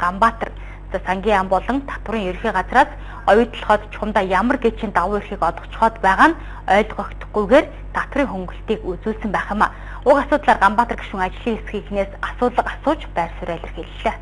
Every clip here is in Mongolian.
Ганбаатар. Сангийн ам болон татврын ерхий газраас оюутлахад чухамдаа ямар гэчийн давуу эрхийг олгочхоод байгаа нь ойлгогдохгүйгээр татврын хөнгөлтийг үзүүлсэн байх юм а. Уг асуудлаар Ганбаатар гишүүн ажлын хэсгийнээс асуулга асууж байр суурь илэрхийллээ.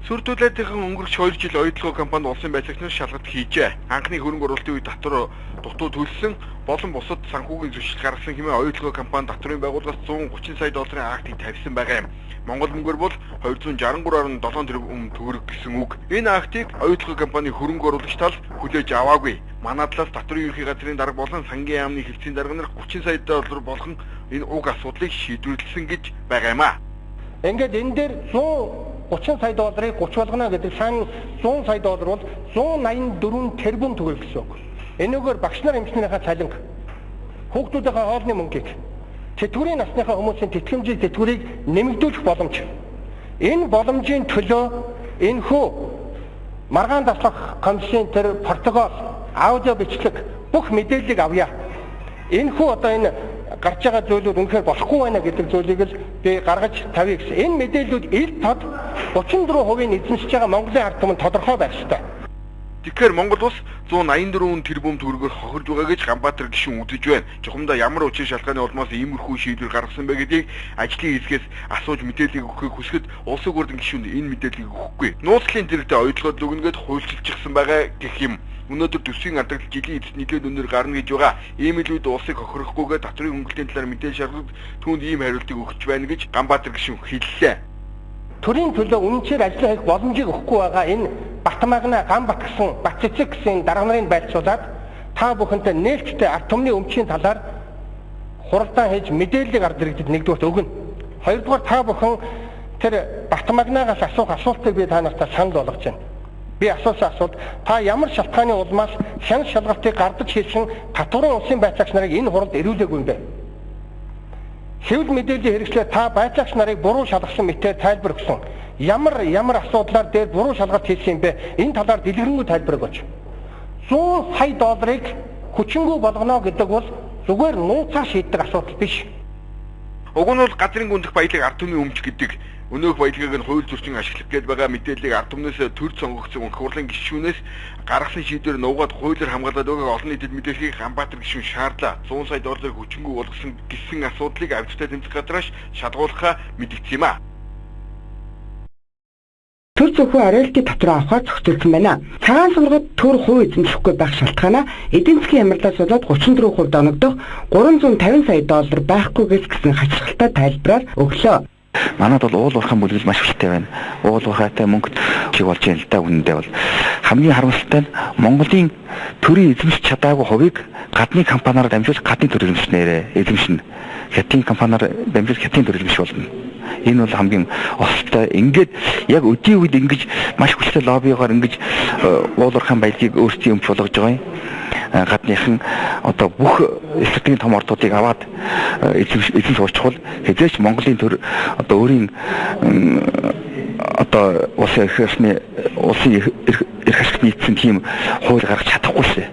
Сүрдүүлээдийн өнгөрч 2 жил оюутлогын компанид улсын байцаагчнаас шалгалт хийжээ. Анхны хөрөнгө оруулалтын үед татвар дутуу төлсөн болон бусад санхүүгийн зөрчил гаргасан хэмээн оюутлогын компани татврын байгууллагаас 130 сая долларын актыг тавьсан байгаа юм. Монгол мөнгөөр бол 263.7 тэрбум төгрөг гэсэн үг. Энэ актыг оюутлогын компани хөрөнгө оруулагч тал хүлээж аваагүй. Манай талаас татврын ерхий газрын дарга болон сангийн яамны хэлтсийн дарга нар 30 сая доллар болгон энэ уг асуудлыг шийдвэрлэсэн гэж байгаа юм а. Ингээд энэ дээр 130 сая долларыг 30 болгоно гэдэг сайн 100 сая доллар бол 184 тэрбум төгрөг гэсэн үг. Энэгээр багш нар эмчнэрийнхээ цалинг, хүүхдүүдийнхээ хоолны мөнгийг, тэтгэврийн насныхаа хүмүүсийн тэтгэмжийн тэтгэврийг нэмэгдүүлэх боломж. Энэ боломжийн төлөө энэхүү маргаан таслах комиссийн тэр протокол, аудио бичлэг бүх мэдээллийг авъя. Энэхүү одоо энэ гарч байгаа зүйлүүд үнэхээр болохгүй байна гэдэг зүйлийг л би гаргаж тавья гэсэн. Энэ мэдээллүүд ил тод 34% эзэмшиж байгаа Монголын ард түмэнд тодорхой байх ёстой. Тэгэхээр Монгол улс 184 тэрбум төгрөгөөр хохирж байгаа гэж Ганбаатар гишүүн үзэж байна. Чухамдаа ямар учир шалтгааны улмаас иймэрхүү шийдвэр гаргасан бэ гэдгийг ажлын хэсгээс асууж мэдээллийг өгөхийг хүсгэд улсын хурлын гишүүнд энэ мэдээллийг өгөхгүй. Нууцлын зэрэгтэй оюутлогод дүгнгээд хуульчилчихсан байгаа гэх юм. Өнөөдөр төсвийн ардагт жилийн эцэст нэлээд өндөр гарна гэж байгаа. Ийм л үед улсыг хохирохгүйгээр татврын хөнгөлтийн талаар мэдээлэл шалгаж түүнд ийм хариултыг өгч байна гэж Ганбаатар гишүүн хэллээ. Төрийн төлөө үнэнчээр ажиллах хийх боломжийг өгөхгүй байгаа энэ Батмагна, Ганбат гэсэн, Батцэцэг гэсэн дарга нарыг байлцуулаад та бүхэнтэй нээлттэй ард түмний өмчийн талаар хуралдаан хийж мэдээллийг ард иргэдэд нэгдүгээрт өгнө. Хоёрдугаар та бүхэн тэр Батмагнагаас асуух асуултыг би та нартай санал болгож байна. Би асуусан асуулт та ямар шалтгааны улмаас шанал шалгалтыг гардаж хийсэн татврын улсын байцаагч нарыг энэ хуралд ирүүлээгүй юм бэ? Хэвлэл мэдээллийн хэрэгслээр та байцаагч нарыг буруу шалгасан мэтээр тайлбар өгсөн. Ямар асуудлаар дээр буруу шалгалт хийсэн юм бэ? Энэ талаар дэлгэрэнгүй тайлбар өгөөч. 100 сая долларыг хүчингүй болгоно гэдэг бол зүгээр нууцаар шийддэг асуудал биш. Уг нь бол газрын гүндэх баялаг ард түмний өмч гэдэг өнөөх баялагыг нь хууль зөрчин ашиглах гээд байгаа мэдээллийг ард түмнээс төр сонгогдсон өнх хурлын гишүүнээс гаргасан шийдвэр нуугаад хуулиар хамгаалаад байгааг олон нийтэд мэдээлэхийг Ганбаатар гишүүн шаардлаа. 100 сая долларыг хүчингүй болгосон гэсэн асуудлыг авьяастай тэмцэх газраас шалгуулахаа мэдгдсэн юм а. Төр зөвхөн оройролтын татвар авахаар зохицуулсан байна. Цагаан сургад төр хувь эзэмшихгүй байх шалтгаанаа эдийн засгийн ямарлаас болоод 34% оногдох 350 сая доллар байхгүйгээс гэсэн хачирхалтай тайлбараар өглөө. Манайд бол уул уурхайн бүлгэл маш ихтэй байна. Уул уурхайтай мөнгө чиг болж байна л да үнэндээ бол. Хамгийн харамсалтай нь Монголын төрийн эзэмшиж чадаагүй хувийг гадны компаниар дамжуулж гадны төр эзэмшнэ. Хятадын компаниар дамжуулж хятадын төр эзэмших болно. Энэ бол хамгийн осолтой. Ингээд яг өдийн үед ингэж маш хүчтэй лоббигоор ингэж уул уурхайн баялагийг өөрсдийн өмч болгож байгаа юм. Гадныхан одоо бүх стратегийн том ордуудыг аваад эзэн суурчвал хэзээ ч Монголын төр одоо өөрийн одоо улсын эрх ашигт нийцсэн тийм хууль гаргаж чадахгүй шээ.